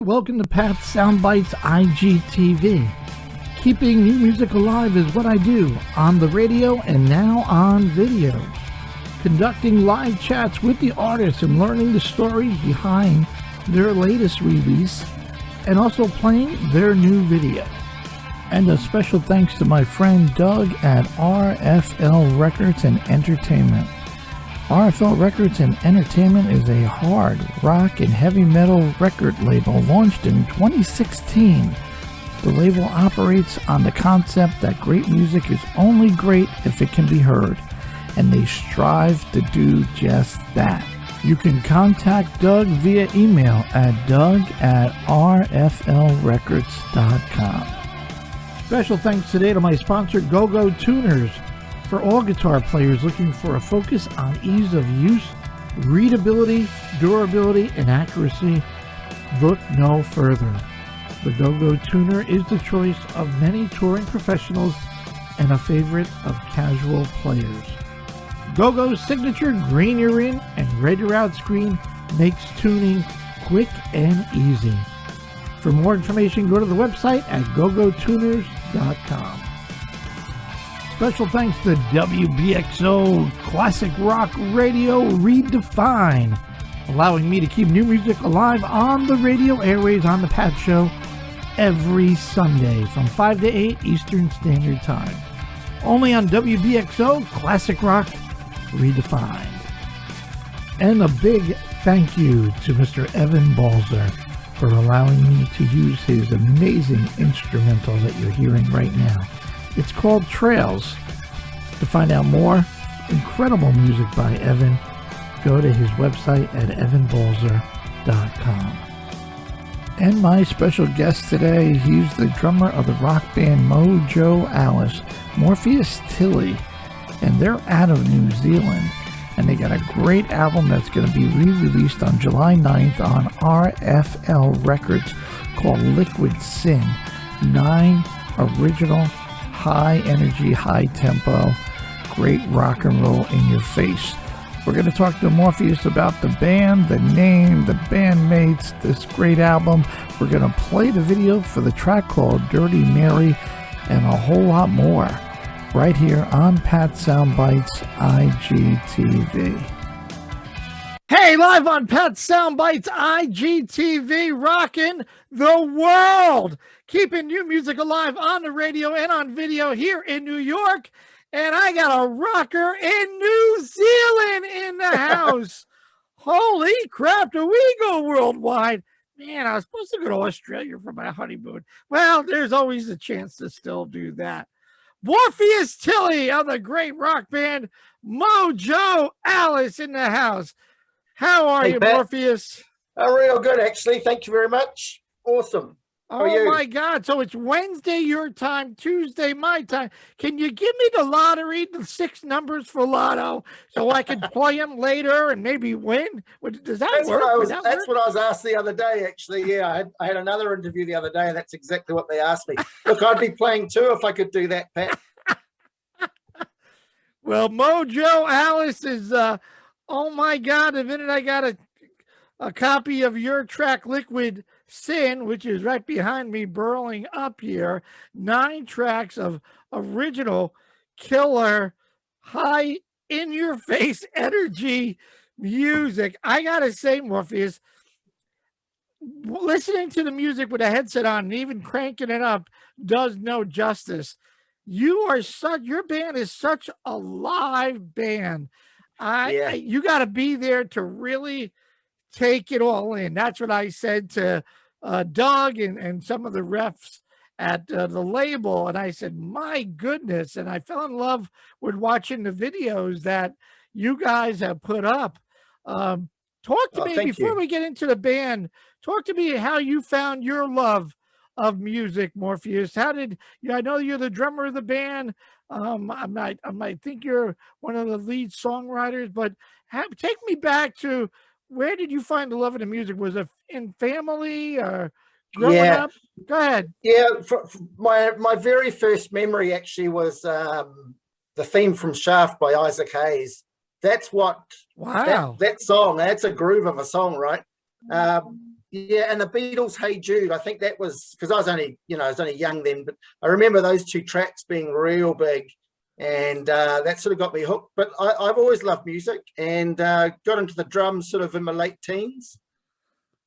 Welcome to Pat's Soundbytes IGTV. Keeping new music alive is what I do on the radio and now on video. Conducting live chats with the artists and learning the stories behind their latest release and also playing their new video. And a special thanks to my friend Doug at RFL Records and Entertainment. RFL Records and Entertainment is a hard rock and heavy metal record label launched in 2016. The label operates on the concept that great music is only great if it can be heard, and they strive to do just that. You can contact Doug via email at doug@rflrecords.com. Special thanks today to my sponsor Gogo Tuners. For all guitar players looking for a focus on ease of use, readability, durability, and accuracy, look no further. The Gogo Tuner is the choice of many touring professionals and a favorite of casual players. Gogo's signature green you're in and red you're out screen makes tuning quick and easy. For more information, go to the website at gogotuners.com. Special thanks to WBXO Classic Rock Radio Redefined, allowing me to keep new music alive on the radio airways on the Pat Show every Sunday from 5 to 8 Eastern Standard Time. Only on WBXO Classic Rock Redefined. And a big thank you to Mr. Evan Balzer for allowing me to use his amazing instrumental that you're hearing right now. It's called Trails. To find out more incredible music by Evan, go to his website at evanbalzer.com. And my special guest today, he's the drummer of the rock band Mojo Alice, Morpheus Tilley, and they're out of New Zealand. And they got a great album that's going to be re-released on July 9th on RFL Records called Liquid Sin. 9 original high energy, high tempo, great rock and roll in your face. We're going to talk to Morpheus about the band, the name, the bandmates, this great album. We're going to play the video for the track called Dirty Mary and a whole lot more right here on Pat Soundbytes IGTV. Hey, live on Pat Soundbytes IGTV, rocking the world. Keeping new music alive on the radio and on video here in New York. And I got a rocker in New Zealand in the house. Holy crap, do we go worldwide? Man, I was supposed to go to Australia for my honeymoon. Well, there's always a chance to still do that. Morpheus Tilley of the great rock band Mojo Alice in the house. How are you, Pat? Morpheus? Real good, actually. Thank you very much. Awesome. Oh my God. So it's Wednesday your time, Tuesday my time. Can you give me the lottery, the 6 numbers for Lotto, so I can play them later and maybe win? Does that work? That's what I was asked the other day, actually. Yeah, I had another interview the other day, and that's exactly what they asked me. Look, I'd be playing too if I could do that, Pat. Well, Mojo Alice is, oh my God, the minute I got a copy of your track, Liquid Sin, which is right behind me, burling up here. 9 tracks of original killer, high in your face energy music. I gotta say, Morpheus, listening to the music with a headset on and even cranking it up does no justice. Your band is such a live band. You got to be there to really take it all in. That's what I said to Doug and some of the refs at the label. And I said, my goodness. And I fell in love with watching the videos that you guys have put up. Talk to me before we get into the band. Talk to me how you found your love of music, Morpheus. How did you? I know you're the drummer of the band. I might think you're one of the lead songwriters, but take me back to where did you find the love of the music? Was it in family or growing up? Go ahead. Yeah, my very first memory actually was the theme from Shaft by Isaac Hayes. That's what. Wow. That song. That's a groove of a song, right? Yeah, and the Beatles' "Hey Jude," I think that was because I was only young then, but I remember those two tracks being real big, and that sort of got me hooked. But I've always loved music, and got into the drums sort of in my late teens,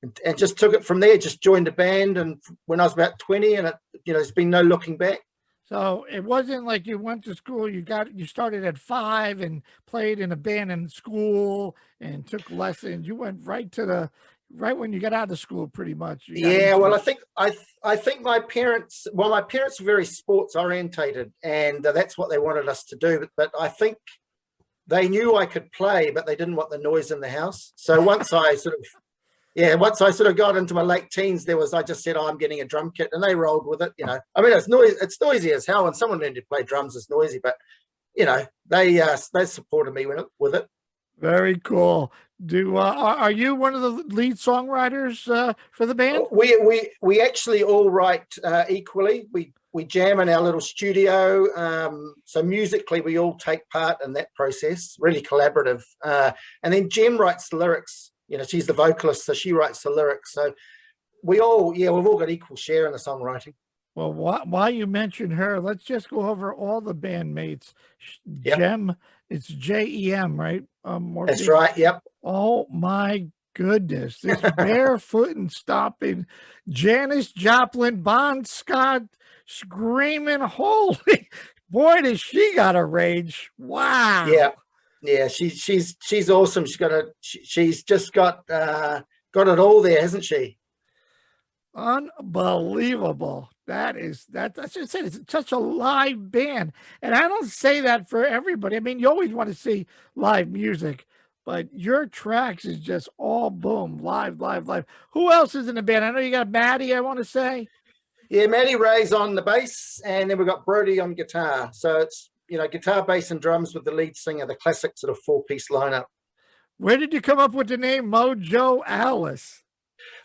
and just took it from there. Just joined a band, and when I was about 20, and there's been no looking back. So it wasn't like you went to school, you started at 5 and played in a band in school and took lessons. You went right when you got out of school, pretty much. Yeah, well, I think my parents were very sports orientated, and that's what they wanted us to do. But I think they knew I could play, but they didn't want the noise in the house. So once I sort of got into my late teens, I just said, "Oh, I'm getting a drum kit," and they rolled with it. I mean, it's noisy as hell, and someone learning to play drums is noisy, but they supported me with it. Very cool. Are you one of the lead songwriters for the band? We actually all write equally. We jam in our little studio. So musically, we all take part in that process. Really collaborative. And then Jem writes the lyrics. She's the vocalist, so she writes the lyrics. So we've all got equal share in the songwriting. Well, while you mention her, let's just go over all the bandmates. Yep. Jem, it's Jem, right? Morpheus. That's right. Yep. Oh my goodness! This barefoot and stomping Janis Joplin, Bon Scott, screaming, "Holy boy, does she got a rage!" Wow. Yeah. She's awesome. She's just got it all there, hasn't she? Unbelievable. That's just it. It's such a live band. And I don't say that for everybody. I mean, you always want to see live music, but your tracks is just all boom, live. Who else is in the band? I know you got Maddie, I want to say. Yeah, Maddie Ray's on the bass, and then we've got Brody on guitar. So it's, guitar, bass, and drums with the lead singer, the classic sort of 4-piece lineup. Where did you come up with the name Mojo Alice?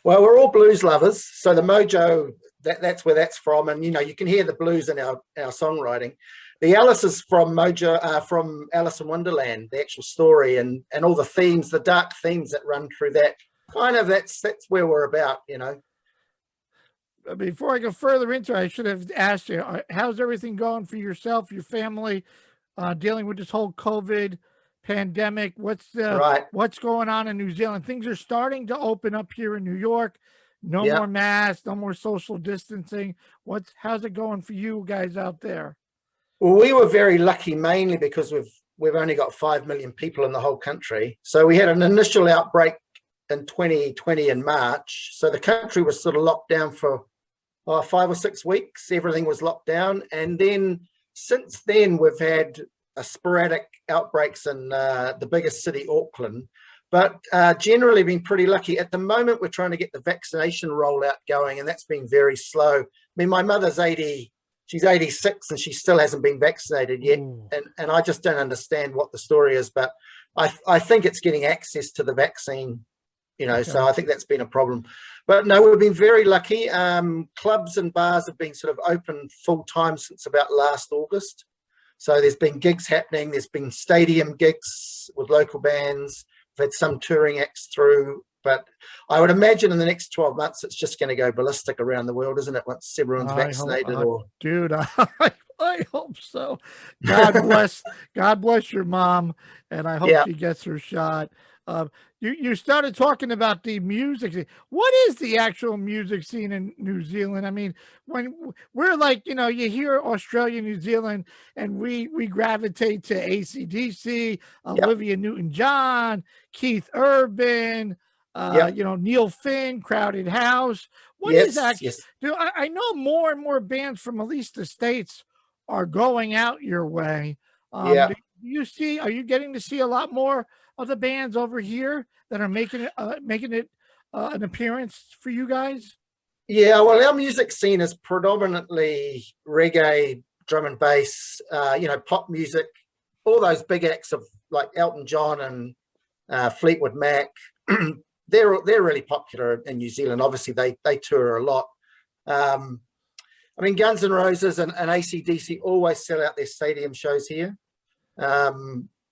Well, we're all blues lovers, so the Mojo, that's where that's from, and you can hear the blues in our songwriting. The Alice is from Mojo, from Alice in Wonderland, the actual story, and all the themes, the dark themes that run through that. Kind of that's where we're about, Before I go further into it, I should have asked you, how's everything going for yourself, your family, dealing with this whole COVID pandemic? What's going on in New Zealand? Things are starting to open up here in New York. No more masks, no more social distancing. How's it going for you guys out there? Well, we were very lucky, mainly because we've only got 5 million people in the whole country. So we had an initial outbreak in 2020 in March. So the country was sort of locked down for 5 or 6 weeks. Everything was locked down, and then since then we've had sporadic outbreaks in the biggest city, Auckland, but generally been pretty lucky. At the moment, we're trying to get the vaccination rollout going, and that's been very slow. I mean, my mother's 80, she's 86, and she still hasn't been vaccinated yet. And I just don't understand what the story is, but I think it's getting access to the vaccine, okay. So I think that's been a problem. But no, we've been very lucky. Clubs and bars have been sort of open full time since about last August. So there's been gigs happening. There's been stadium gigs with local bands. We've had some touring acts through. But I would imagine in the next 12 months, it's just going to go ballistic around the world, isn't it? Once everyone's vaccinated. I hope so. God bless your mom. And I hope she gets her shot. You started talking about the music scene. What is the actual music scene in New Zealand? I mean, when we're like, you hear Australia, New Zealand, and we gravitate to AC/DC, Olivia Newton-John, Keith Urban, Neil Finn, Crowded House. What is actually? I know more and more bands from at least the States are going out your way. Are you getting to see a lot more of the bands over here that are making it an appearance for you guys? Yeah, well, our music scene is predominantly reggae, drum and bass, pop music, all those big acts of like Elton John and Fleetwood Mac. They're really popular in New Zealand. Obviously, they tour a lot. I mean, Guns N' Roses and AC/DC always sell out their stadium shows here.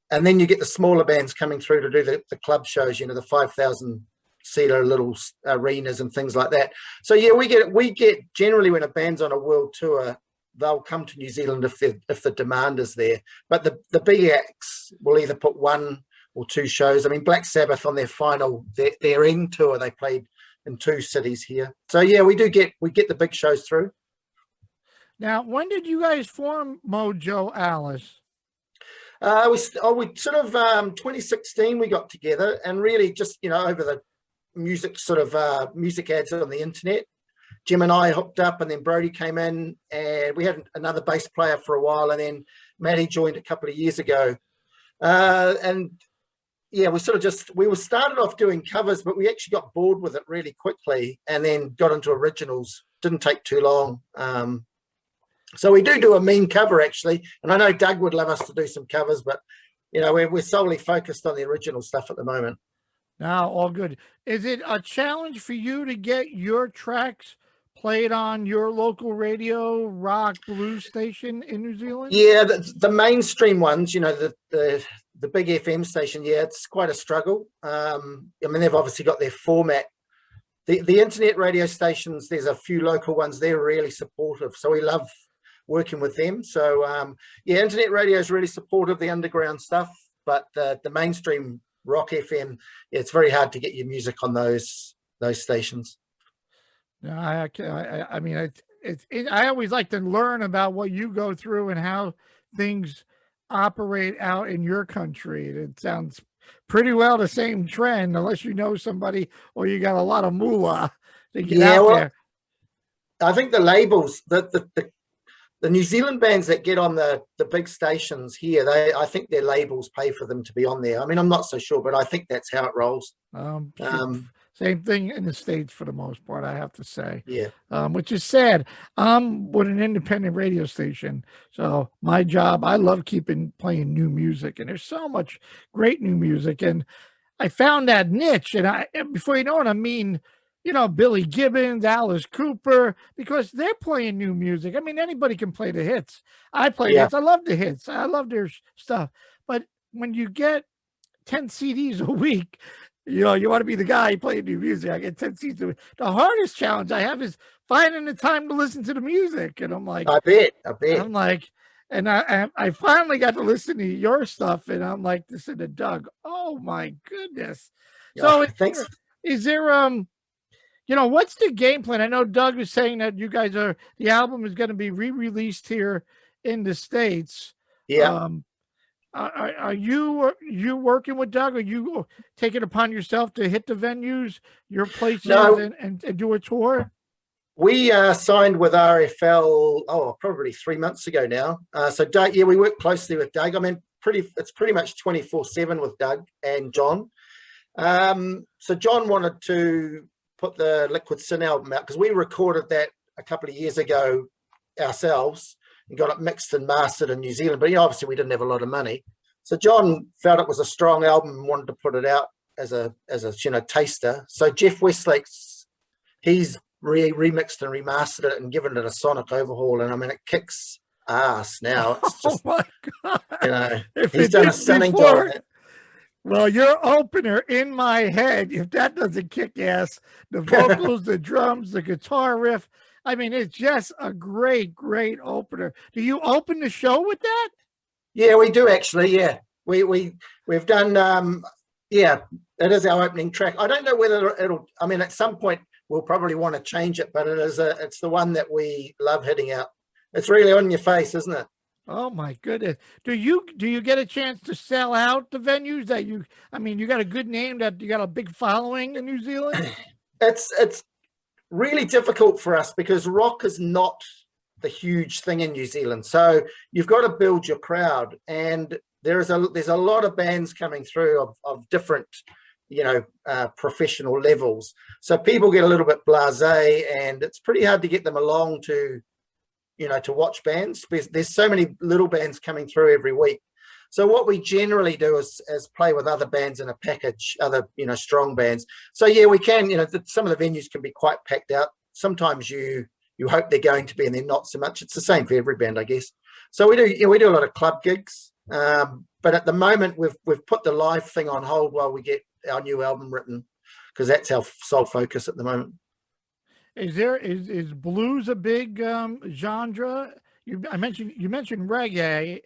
And then you get the smaller bands coming through to do the club shows, the 5,000 seater little arenas and things like that. So yeah, we get generally when a band's on a world tour, they'll come to New Zealand if the demand is there. But the big acts will either put 1 or 2 shows. I mean, Black Sabbath on their end tour, they played in 2 cities here. So yeah, we get the big shows through. Now, when did you guys form Mojo, Alice? We sort of 2016 we got together, and really just over the music music ads on the internet. Jim and I hooked up, and then Brody came in, and we had another bass player for a while, and then Matty joined a couple of years ago. And yeah, we started off doing covers, but we actually got bored with it really quickly, and then got into originals. Didn't take too long. So we do a mean cover actually, and I know Doug would love us to do some covers, but we're solely focused on the original stuff at the moment. Now, all good. Is it a challenge for you to get your tracks played on your local radio, rock, blues station in New Zealand? Yeah, the mainstream ones, the big FM station, yeah, it's quite a struggle. I mean, they've obviously got their format. The internet radio stations, there's a few local ones, they're really supportive, so we love working with them. So yeah, internet radio is really supportive of the underground stuff, but the mainstream rock FM, it's very hard to get your music on those stations. No, I mean, I always like to learn about what you go through and how things operate out in your country. It sounds pretty well the same trend, unless you know somebody or you got a lot of moolah to get out there. I think the labels, the New Zealand bands that get on the big stations here, I think their labels pay for them to be on there. I mean, I'm not so sure, but I think that's how it rolls. Same thing in the States for the most part, I have to say. Yeah. Which is sad. I'm with an independent radio station, so my job, I love playing new music, and there's so much great new music, and I found that niche, and before you know it, I mean, Billy Gibbons, Alice Cooper, because they're playing new music. I mean, anybody can play the hits. I play hits. I love the hits. I love their stuff. But when you get 10 CDs a week, you want to be the guy playing new music. I get 10 CDs a week. The hardest challenge I have is finding the time to listen to the music. And I'm like, I bet. I'm like, and I finally got to listen to your stuff, and I'm like, this is the Doug. Oh my goodness. So thanks. Is there what's the game plan? I know Doug is saying that you guys the album is going to be re-released here in the States. Yeah. Are you working with Doug? Are you taking it upon yourself to hit the venues, your places, and do a tour? We signed with RFL, probably 3 months ago now. So Doug, yeah, we work closely with Doug. I mean, it's pretty much 24/7 with Doug and John. So John wanted to put the Liquid Sin album out because we recorded that a couple of years ago ourselves and got it mixed and mastered in New Zealand. But obviously we didn't have a lot of money. So John felt it was a strong album and wanted to put it out as a taster. So Jeff Westlake, he's remixed and remastered it and given it a sonic overhaul. And I mean, it kicks ass now. It's just, oh my God. He's done a stunning job on it. Well, your opener in my head, if that doesn't kick ass, the vocals, the drums, the guitar riff, I mean, it's just a great, great opener. Do you open the show with that? Yeah, we do actually. Yeah, we've done. Yeah, it is our opening track. I don't know whether it'll. I mean, at some point we'll probably want to change it, but it's the one that we love hitting out. It's really on your face, isn't it? Oh my goodness. Do you get a chance to sell out the venues that you got a good name, that you got a big following in New Zealand? It's really difficult for us because rock is not the huge thing in New Zealand. So you've got to build your crowd, and there's a lot of bands coming through of different, professional levels. So people get a little bit blasé, and it's pretty hard to get them along to watch bands. There's so many little bands coming through every week. So what we generally do is play with other bands in a package, other, strong bands. So yeah, we can, some of the venues can be quite packed out. Sometimes you hope they're going to be, and they're not so much. It's the same for every band, I guess. So we do a lot of club gigs. But at the moment we've put the live thing on hold while we get our new album written, because that's our sole focus at the moment. Is blues a big genre? You mentioned reggae.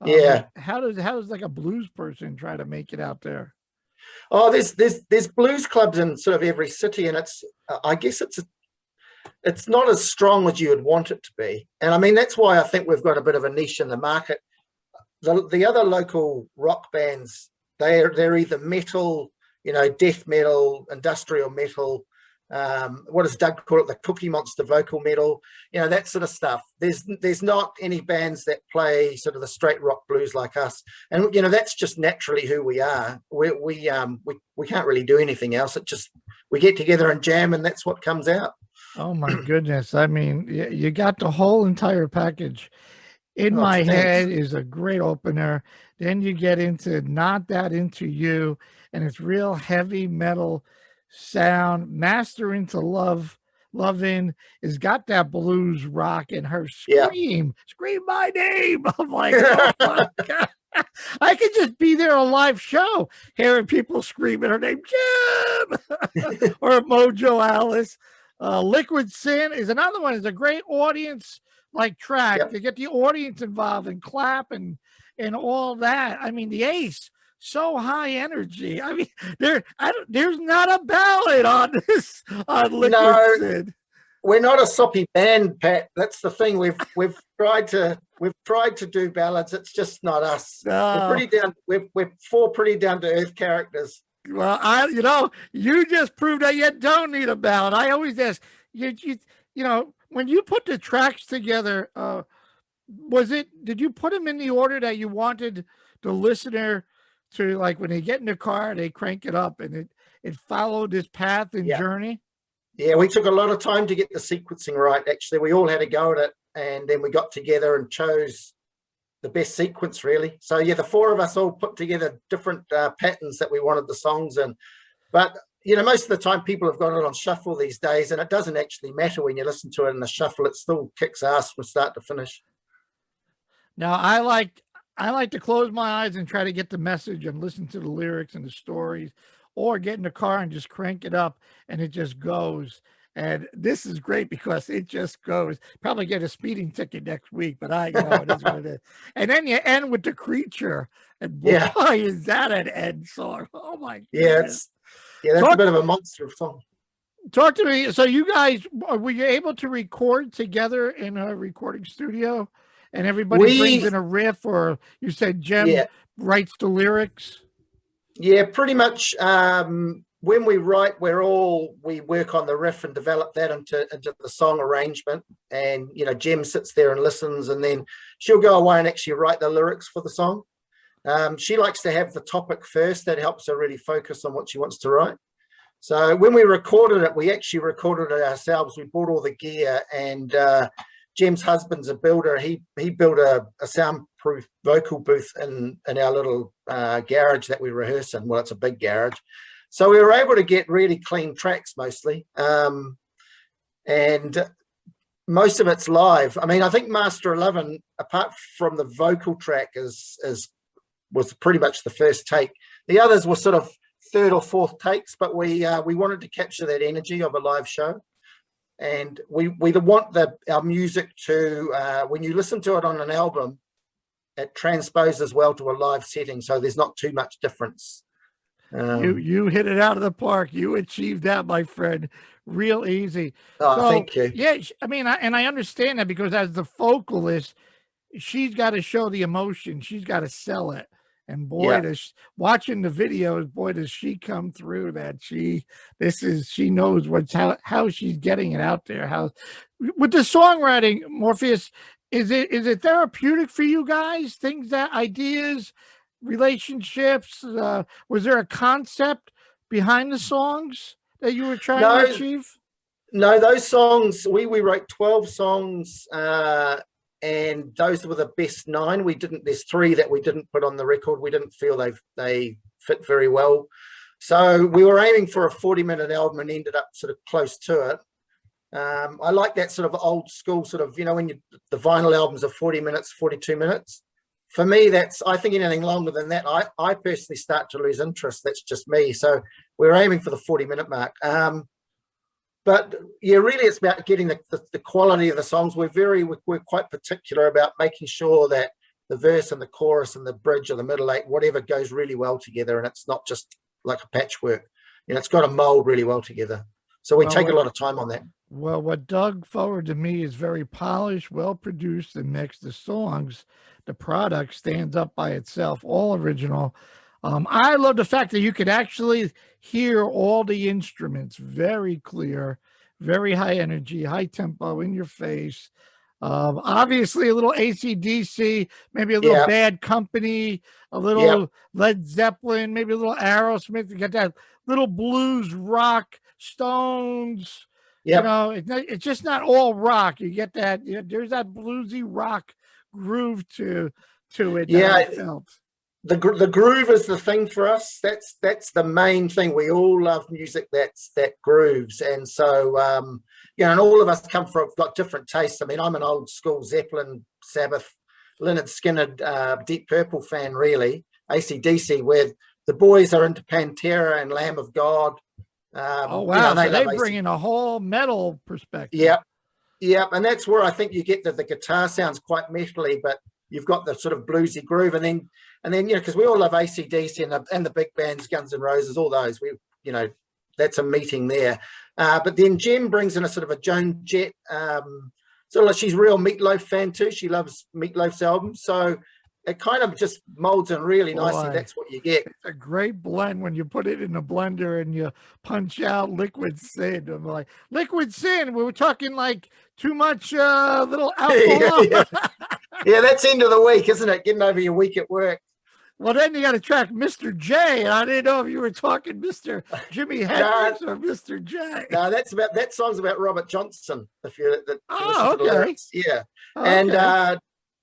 Yeah. How does like a blues person try to make it out there? Oh, there's blues clubs in sort of every city, and I guess it's not as strong as you would want it to be. And I mean, that's why I think we've got a bit of a niche in the market. The other local rock bands, they're either metal, death metal, industrial metal. What does Doug call it? The Cookie Monster vocal metal, that sort of stuff. There's not any bands that play sort of the straight rock blues like us, and that's just naturally who we are. We can't really do anything else. We get together and jam, and that's what comes out. Oh my goodness! I mean, you got the whole entire package. In My Head is a great opener. Then you get into Not That Into You, and it's real heavy metal sound. Master Into Lovin' has got that blues rock, and her scream my name. I'm like, oh my God. I could just be there on a live show hearing people screaming her name, Jim, or Mojo Alice. Liquid Sin is another one. It's a great audience track to get the audience involved and clap and all that. I mean, the Ace, so high energy. I mean, there's not a ballad on this on Liquid Sin. We're not a soppy band, Pat. That's the thing. We've tried to do ballads. It's just not us. No. We're four pretty down to earth characters. Well, you just proved that you don't need a ballad. I always ask when you put the tracks together, did you put them in the order that you wanted the listener to, like, when they get in the car, they crank it up and it followed this path and journey? Yeah, we took a lot of time to get the sequencing right. Actually, we all had a go at it, and then we got together and chose the best sequence, really. So the four of us all put together different patterns that we wanted the songs in. But most of the time people have got it on shuffle these days, and it doesn't actually matter when you listen to it in the shuffle. It still kicks ass from start to finish. Now, I like to close my eyes and try to get the message and listen to the lyrics and the stories, or get in the car and just crank it up and it just goes. And this is great because it just goes. Probably get a speeding ticket next week, but it is what it is. And then you end with The Creature, and boy, is that an end song. Oh my goodness. That's a bit of a monster of song. Talk to me. So you guys, were you able to record together in a recording studio, and everybody brings in a riff, or you said Jem writes the lyrics? Yeah, pretty much. When we write, we work on the riff and develop that into the song arrangement. And, Jem sits there and listens, and then she'll go away and actually write the lyrics for the song. She likes to have the topic first. That helps her really focus on what she wants to write. So when we recorded it, we actually recorded it ourselves. We bought all the gear, and Jem's husband's a builder. He built a soundproof vocal booth in our little garage that we rehearse in. Well, it's a big garage. So we were able to get really clean tracks mostly. And most of it's live. I mean, I think Master 11, apart from the vocal track, was pretty much the first take. The others were sort of third or fourth takes, but we wanted to capture that energy of a live show. And we want our music to, when you listen to it on an album, it transposes well to a live setting, so there's not too much difference. You hit it out of the park. You achieved that, my friend. Real easy. Oh, thank you. Yeah, I mean, I understand that, because as the vocalist, she's got to show the emotion. She's got to sell it. And boy, watching the videos, boy, does she come through that. She knows how she's getting it out there. With the songwriting, Morpheus, is it therapeutic for you guys? Ideas, relationships? Was there a concept behind the songs that you were trying to achieve? No, those songs, we wrote 12 songs, and those were the best 9. There's 3 that we didn't put on the record. We didn't feel they fit very well. So we were aiming for a 40-minute album and ended up sort of close to it. I like that sort of old school sort of, when the vinyl albums are 40 minutes, 42 minutes. for me, I think anything longer than that, I personally start to lose interest. That's just me. So we're aiming for the 40-minute mark. But yeah, really, it's about getting the quality of the songs. We're quite particular about making sure that the verse and the chorus and the bridge or the middle eight, whatever, goes really well together, and it's not just like a patchwork. It's got to mold really well together. So we take a lot of time on that. Well, what Doug forwarded to me is very polished, well produced, and mixed. The songs, the product stands up by itself, all original. I love the fact that you could actually hear all the instruments very clear, very high energy, high tempo, in your face. Obviously a little AC/DC, maybe a little Bad Company, a little Led Zeppelin, maybe a little Aerosmith. You got that little blues rock, Stones. It's just not all rock. You get that. There's that bluesy rock groove to it. Yeah, I felt. The groove is the thing for us. That's the main thing. We all love music that grooves, and so and all of us got different tastes. I mean, I'm an old school Zeppelin, Sabbath, Lynyrd Skynyrd, Deep Purple fan, really. AC/DC, where the boys are into Pantera and Lamb of God. Oh wow! So they bring in a whole metal perspective. Yeah, and that's where I think you get that the guitar sounds quite metally, but you've got the sort of bluesy groove, and then because we all love AC/DC and the big bands, Guns N' Roses, all those. That's a meeting there. But then Jem brings in a sort of a Joan Jett. She's a real Meatloaf fan too. She loves Meatloaf's albums, so it kind of just molds in really nicely. That's what you get. It's a great blend when you put it in a blender and you punch out Liquid Sin. I'm like, Liquid Sin, we were talking like too much little alcohol. Yeah, that's end of the week, isn't it? Getting over your week at work. Well, then you got to track Mr. J. I didn't know if you were talking Mr. Jimi Hendrix or Mr. J. No, that song's about Robert Johnson. If you okay. Yeah. And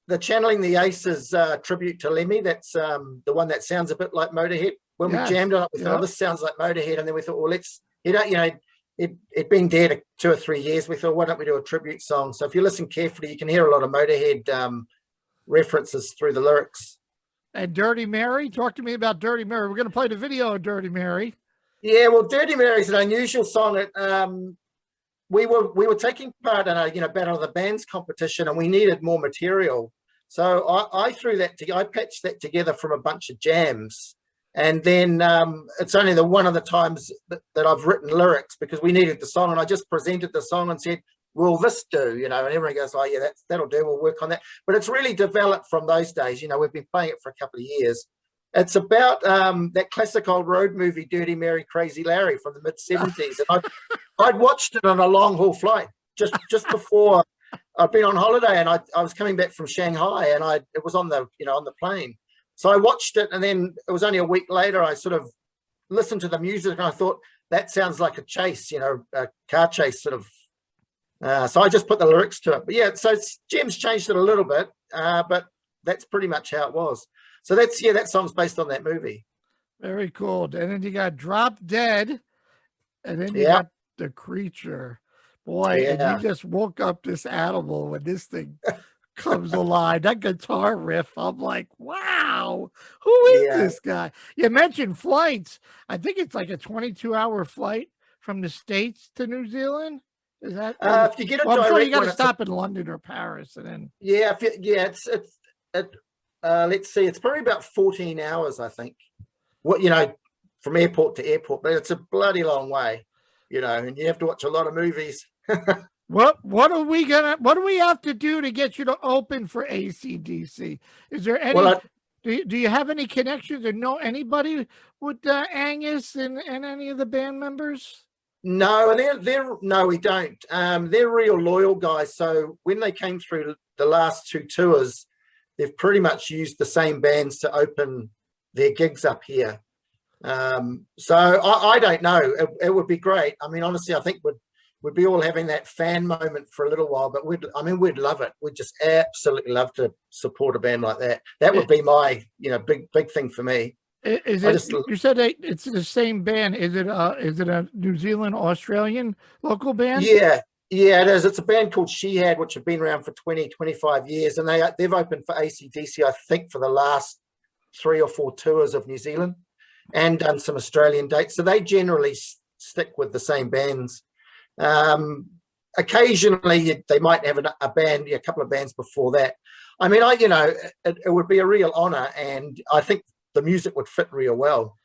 the Channeling the Aces tribute to Lemmy, that's the one that sounds a bit like Motorhead. When we jammed on it, we thought, this sounds like Motorhead. And then we thought, well, it been dead 2 or 3 years. We thought, why don't we do a tribute song? So if you listen carefully, you can hear a lot of Motorhead references through the lyrics. And Dirty Mary, talk to me about Dirty Mary. We're going to play the video of Dirty Mary. Yeah, well, Dirty Mary is an unusual song. We were taking part in a Battle of the Bands competition, and we needed more material. So I threw that I patched that together from a bunch of jams, and then it's only one of the times that I've written lyrics because we needed the song, and I just presented the song and said, will this do? And everyone goes, oh yeah, that'll do, we'll work on that. But it's really developed from those days. We've been playing it for a couple of years. It's about that classic old road movie, Dirty Mary, Crazy Larry, from the mid-70s. And I'd watched it on a long haul flight just before I'd been on holiday, and I was coming back from Shanghai, and it was on the plane. So I watched it, and then it was only a week later I sort of listened to the music, and I thought that sounds like a chase, a car chase sort of. So I just put the lyrics to it. But yeah, so Jim's changed it a little bit, but that's pretty much how it was. So that song's based on that movie. Very cool. And then you got Drop Dead, and then you got The Creature. Boy, and you just woke up this animal when this thing comes alive. That guitar riff, I'm like, wow, who is this guy? You mentioned flights. I think it's like a 22-hour flight from the States to New Zealand. Is that if you get a direct, I'm sure you got to stop in London or Paris, and then it's let's see, it's probably about 14 hours, I think. From airport to airport, but it's a bloody long way, and you have to watch a lot of movies. What do we have to do to get you to open for AC/DC? Is there any? Do you have any connections or know anybody with Angus and any of the band members? No, no, we don't. They're real loyal guys. So when they came through the last 2 tours, they've pretty much used the same bands to open their gigs up here. So I don't know. It would be great. I mean, honestly, I think we'd be all having that fan moment for a little while, but we'd love it. We'd just absolutely love to support a band like that. That would be my, big thing for me. You said it's the same band. Is it a New Zealand, Australian local band? Yeah. Yeah, it is. It's a band called She Had, which have been around for 20, 25 years, and they've opened for AC/DC, I think, for the last 3 or 4 tours of New Zealand, and done some Australian dates. So they generally stick with the same bands. Occasionally, they might have a band, a couple of bands before that. I mean, it would be a real honor, and I think the music would fit real well.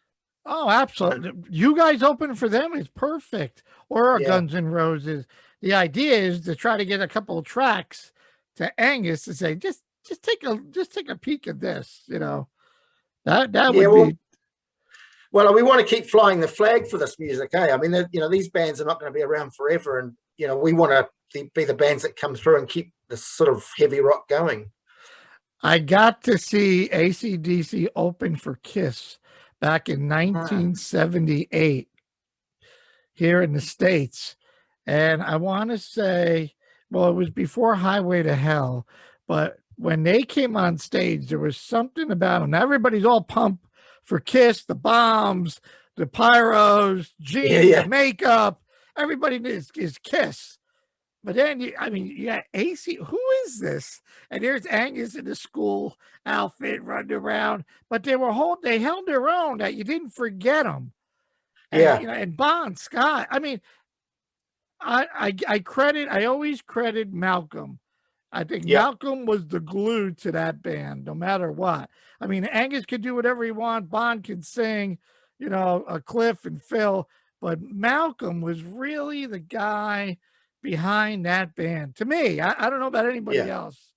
Oh, absolutely. You guys open for them is perfect. Or Yeah, Guns N' Roses. The idea is to try to get a couple of tracks to Angus to say, just take a peek at this, That yeah. would be. Well, we want to keep flying the flag for this music, eh? I mean, these bands are not going to be around forever, and we want to be the bands that come through and keep this sort of heavy rock going. I got to see AC/DC open for Kiss back in 1978 here in the States. And I want to say, well, it was before Highway to Hell, but when they came on stage, there was something about them. Everybody's all pumped for Kiss, the bombs, the pyros, the makeup. Everybody is Kiss. But then, you got AC. Who is this? And there's Angus in the school outfit running around. But they held their own. That you didn't forget them. And, and Bon Scott. I mean, I always credit Malcolm. I think Malcolm was the glue to that band, no matter what. I mean, Angus could do whatever he wants. Bon could sing, Cliff and Phil. But Malcolm was really the guy behind that band. To me, I don't know about anybody else.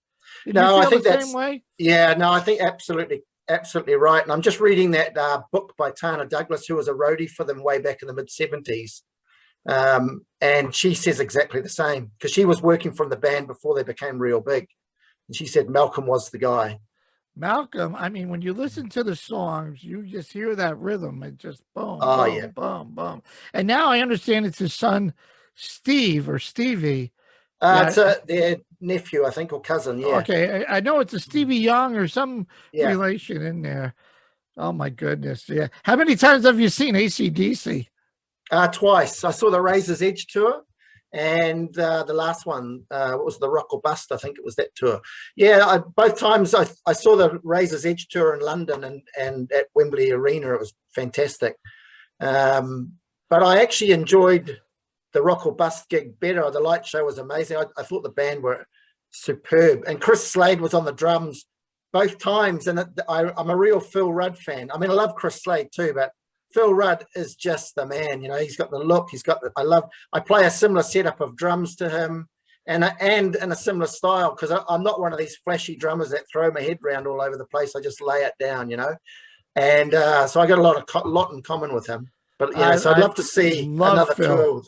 Did you feel I think the same way? Yeah, no, I think absolutely right. And I'm just reading that book by Tana Douglas, who was a roadie for them way back in the mid-70s. And she says exactly the same, because she was working from the band before they became real big. And she said Malcolm was the guy. Malcolm, I mean, when you listen to the songs, you just hear that rhythm. It just boom, boom, boom, boom. And now I understand it's his son, Steve or Stevie. It's their nephew, I think, or cousin. Yeah. Okay. I know it's a Stevie Young or some relation in there. Oh, my goodness. Yeah. How many times have you seen AC/DC? Twice. I saw the Razor's Edge tour, and the last one, what was the Rock or Bust? I think it was that tour. Yeah, both times I saw the Razor's Edge tour in London and at Wembley Arena. It was fantastic. But I actually enjoyed the Rock or Bust gig better. The light show was amazing. I thought the band were superb. And Chris Slade was on the drums both times. And I'm a real Phil Rudd fan. I mean, I love Chris Slade too, but Phil Rudd is just the man. He's got the look. I play a similar setup of drums to him and in a similar style, because I'm not one of these flashy drummers that throw my head around all over the place. I just lay it down, And so I got a lot in common with him. But so I'd love to see another tour.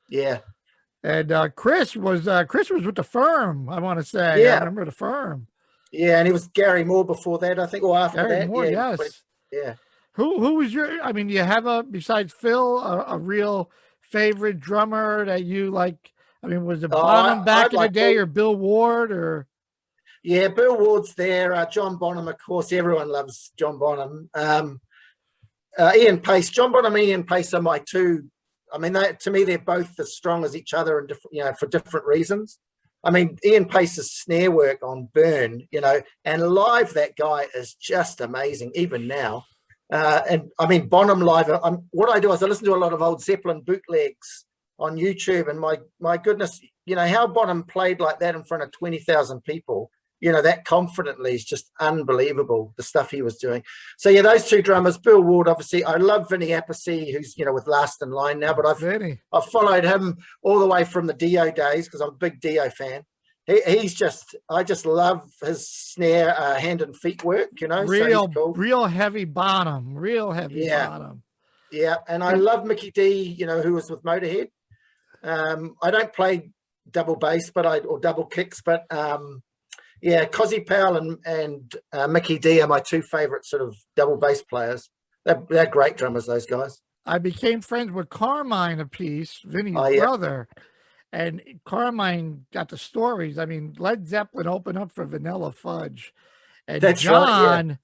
Yeah. And Chris was with the Firm, I want to say. Yeah. I remember the Firm. Yeah, and he was Gary Moore before that, I think, or after Gary that. Moore, yes. Yeah. Who was do you have besides Phil, a real favorite drummer that you like? I mean, was it Bonham back in the day, or Bill Ward, or? Yeah, Bill Ward's there. John Bonham, of course. Everyone loves John Bonham. Ian Pace. John Bonham and Ian Pace are my two. I mean, to me, they're both as strong as each other, and different, for different reasons. I mean, Ian Pace's snare work on Burn, and live, that guy is just amazing, even now. And I mean, Bonham live. What I do is I listen to a lot of old Zeppelin bootlegs on YouTube, and my goodness, how Bonham played like that in front of 20,000 people, that confidently is just unbelievable, the stuff he was doing. So yeah, those two drummers, Bill Ward, obviously. I love Vinny Appice, who's with Last in Line now, but I've followed him all the way from the Dio days, because I'm a big Dio fan. I just love his snare, hand and feet work, Real, so cool. Real heavy bottom, bottom. Yeah, and I love Mickey D, who was with Motorhead. I don't play double bass, or double kicks, but yeah, Cozzy Powell and Mickey D are my two favorite sort of double bass players. They're great drummers, those guys. I became friends with Carmine Appice, Vinny's brother. And Carmine got the stories. I mean, Led Zeppelin opened up for Vanilla Fudge. And That's John right,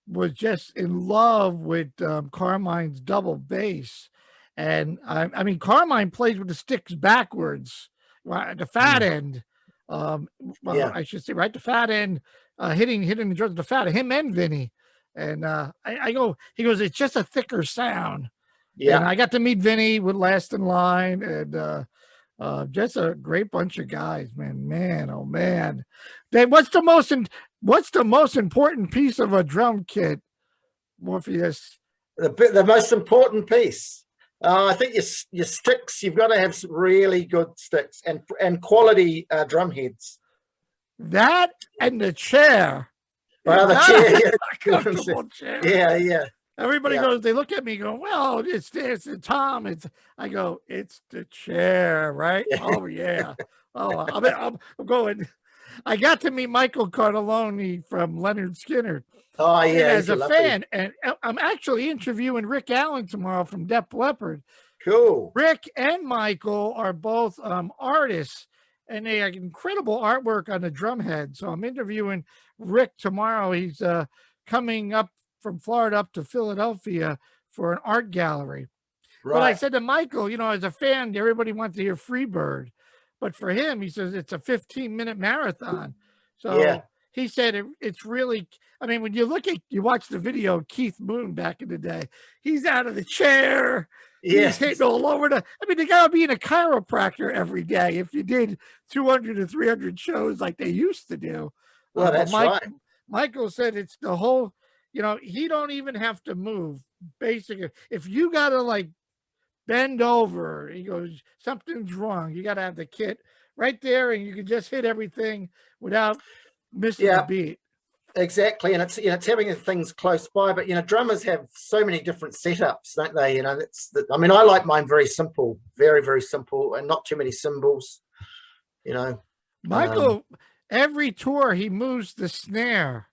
was just in love with Carmine's double bass. And I mean, Carmine plays with the sticks backwards. the fat end. Yeah. I should say, right, the fat end, hitting the drums, the fat, him and Vinny. And I go, he goes, it's just a thicker sound. And Yeah. I got to meet Vinny with Last in Line, and just a great bunch of guys, man. Man, oh man. What's the most important piece of a drum kit, Morpheus? The most important piece. I think your sticks, you've got to have some really good sticks and quality drum heads. That and the chair. Well, the chair, yeah. Comfortable chair. Yeah. Everybody goes, they look at me, go, well, it's Tom. I go, it's the chair, right? Yeah. Oh, yeah. Oh, I'm going. I got to meet Michael Cardelloni from Leonard Skinner. Oh, yeah. As a fan. And I'm actually interviewing Rick Allen tomorrow from Def Leppard. Cool. Rick and Michael are both artists, and they have incredible artwork on the drum head. So I'm interviewing Rick tomorrow. He's coming up from Florida up to Philadelphia for an art gallery. Right. But I said to Michael, as a fan, everybody wants to hear Freebird. But for him, he says it's a 15-minute marathon. So he said it's really, when you watch the video of Keith Moon back in the day, he's out of the chair. Yeah. He's hitting all over the guy would be in a chiropractor every day if you did 200 to 300 shows like they used to do. Well, that's right. Michael said it's the whole, he don't even have to move. Basically, if you got to bend over, he goes, something's wrong. You got to have the kit right there, and you can just hit everything without missing a beat. Exactly, and it's having things close by. But drummers have so many different setups, don't they? I like mine very simple, very very simple, and not too many cymbals. Michael, every tour he moves the snare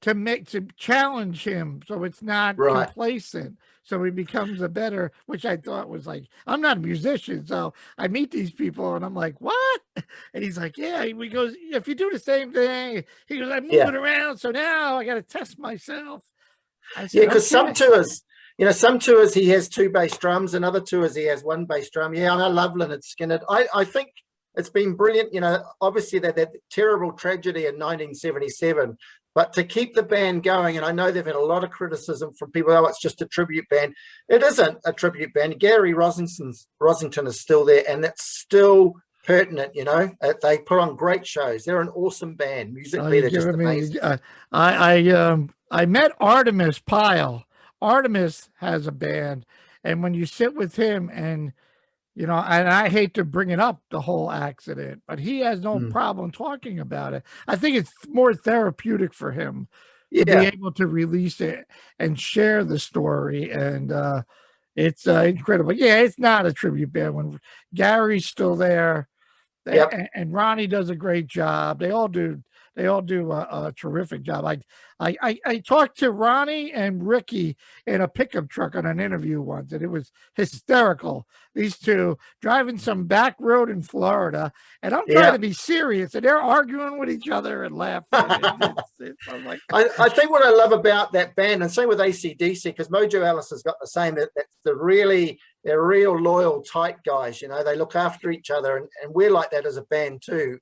to challenge him, so it's not complacent. So he becomes a better, which I thought was I'm not a musician, so I meet these people and I'm like, what? And he's like, yeah. He goes, if you do the same thing, he goes, I move it around, so now I got to test myself. I said, because some tours he has 2 bass drums, and other tours he has 1 bass drum. Yeah, I love Leonard Skinner. I think it's been brilliant. Obviously that terrible tragedy in 1977. But to keep the band going, and I know they've had a lot of criticism from people, it's just a tribute band. It isn't a tribute band. Gary Rosington is still there, and it's still pertinent, They put on great shows. They're an awesome band. Musically, they're just amazing. I met Artemis Pyle. Artemis has a band, and when you sit with him and and I hate to bring it up, the whole accident, but he has no problem talking about it. I think it's more therapeutic for him to be able to release it and share the story. And it's incredible. Yeah, it's not a tribute band when Gary's still there. And Ronnie does a great job. They all do a terrific job. I talked to Ronnie and Ricky in a pickup truck on an interview once, and it was hysterical. These two driving some back road in Florida, and I'm trying to be serious, and they're arguing with each other and laughing. I'm like, I think what I love about that band, and same with AC/DC, because Mojo Alice has got the same. That's they're real loyal, tight guys. They look after each other, and we're like that as a band too.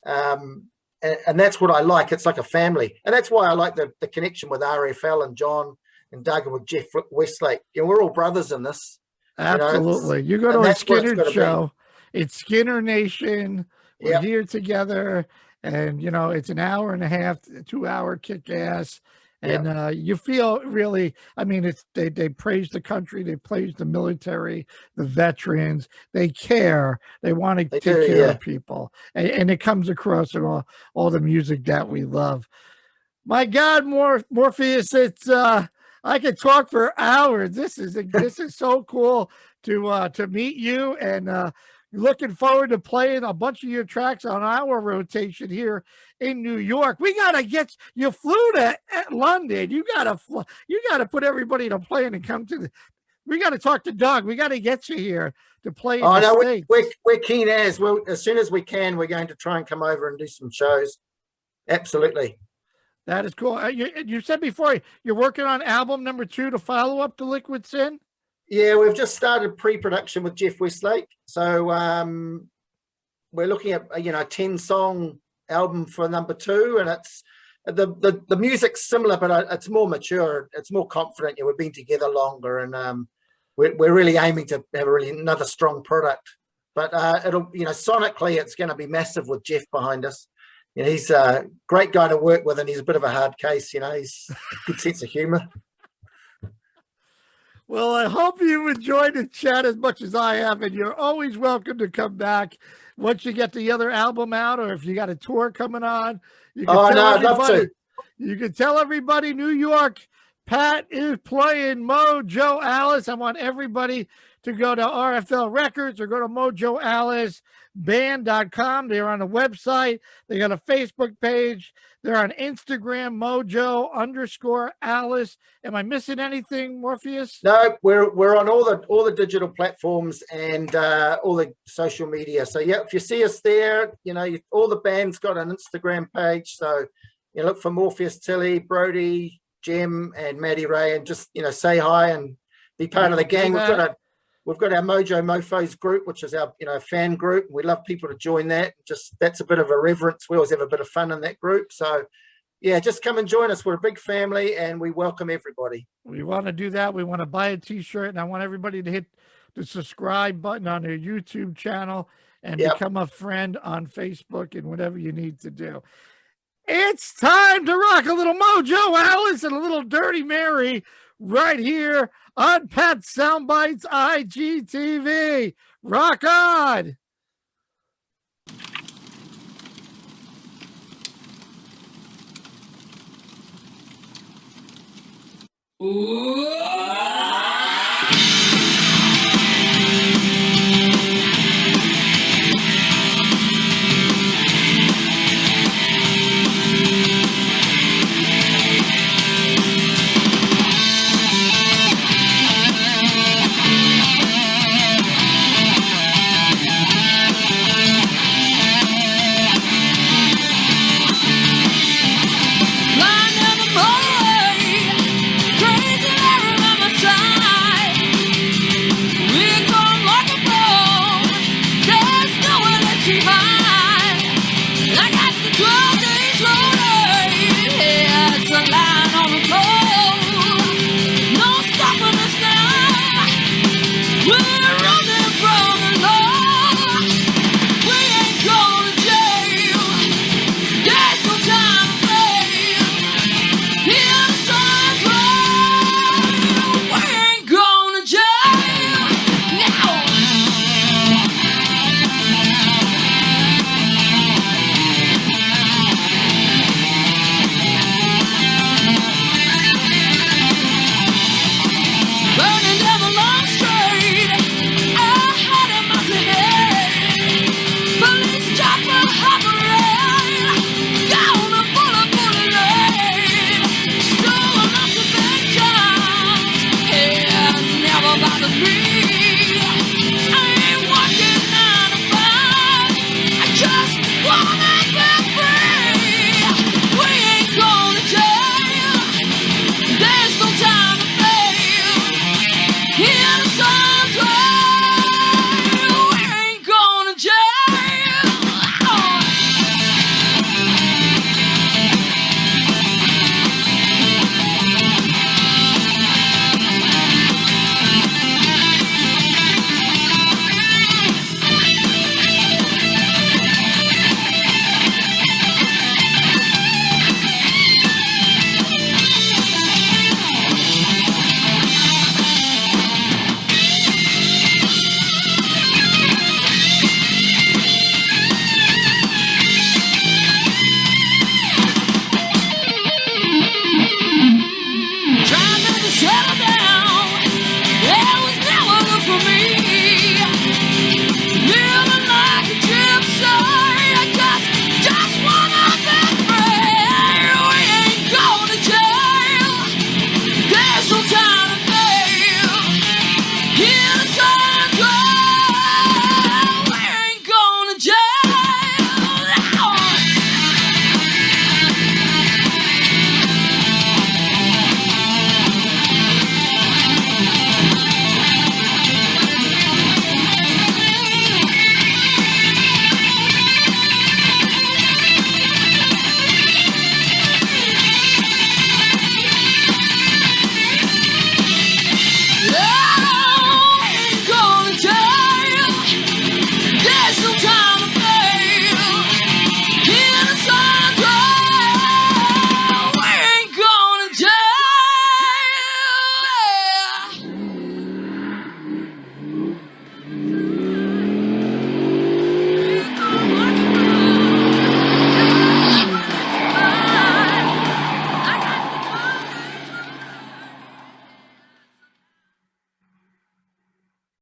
And that's what I like. It's like a family. And that's why I like the connection with RFL and John and Doug and with Jeff Westlake. We're all brothers in this. Absolutely. You go to a Skinner show. It's Skinner Nation. We're here together. And, it's an hour and a half, 2-hour kick-ass. And you feel really, they praise the country, they praise the military, the veterans, they care, they want to take care of people. And it comes across in all the music that we love. My God, Morpheus, it's I could talk for hours. This is so cool to meet you, and looking forward to playing a bunch of your tracks on our rotation here in New York. We gotta you flew to London. You gotta put everybody in a plane and come to we gotta talk to Doug. We gotta get you here to play in the States. We're keen as well. As soon as we can, we're going to try and come over and do some shows. Absolutely. That is cool. You said before you're working on album number 2 to follow up to Liquid Sin. Yeah, we've just started pre-production with Jeff Westlake. So we're looking at, a 10-song album for number 2, and it's the music's similar, but it's more mature. It's more confident. We've been together longer, and we're really aiming to have another strong product. But it'll, sonically, it's going to be massive with Jeff behind us. He's a great guy to work with, and he's a bit of a hard case. He's a good sense of humor. Well, I hope you enjoyed the chat as much as I have, and you're always welcome to come back once you get the other album out, or if you got a tour coming on. You can I'd love to. You can tell everybody New York, Pat is playing Mojo Alice. I want everybody to go to RFL Records or go to mojoaliceband.com. They're on the website. They got a Facebook page. They're on Instagram, Mojo_Alice. Am I missing anything, Morpheus? No, we're on all the digital platforms and all the social media. So yeah, if you see us there, all the band's got an Instagram page. So look for Morpheus, Tilley, Brody, Jem, and Maddie Ray, and just say hi and be part of the gang. We've got our Mojo Mofos group, which is our fan group. We love people to join that. That's a bit of irreverence. We always have a bit of fun in that group. So yeah, just come and join us. We're a big family and we welcome everybody. We want to do that. We want to buy a t-shirt, and I want everybody to hit the subscribe button on their YouTube channel and become a friend on Facebook and whatever you need to do. It's time to rock a little Mojo Alice and a little Dirty Mary right here on Pat's Soundbytes IGTV. Rock on! I got the 12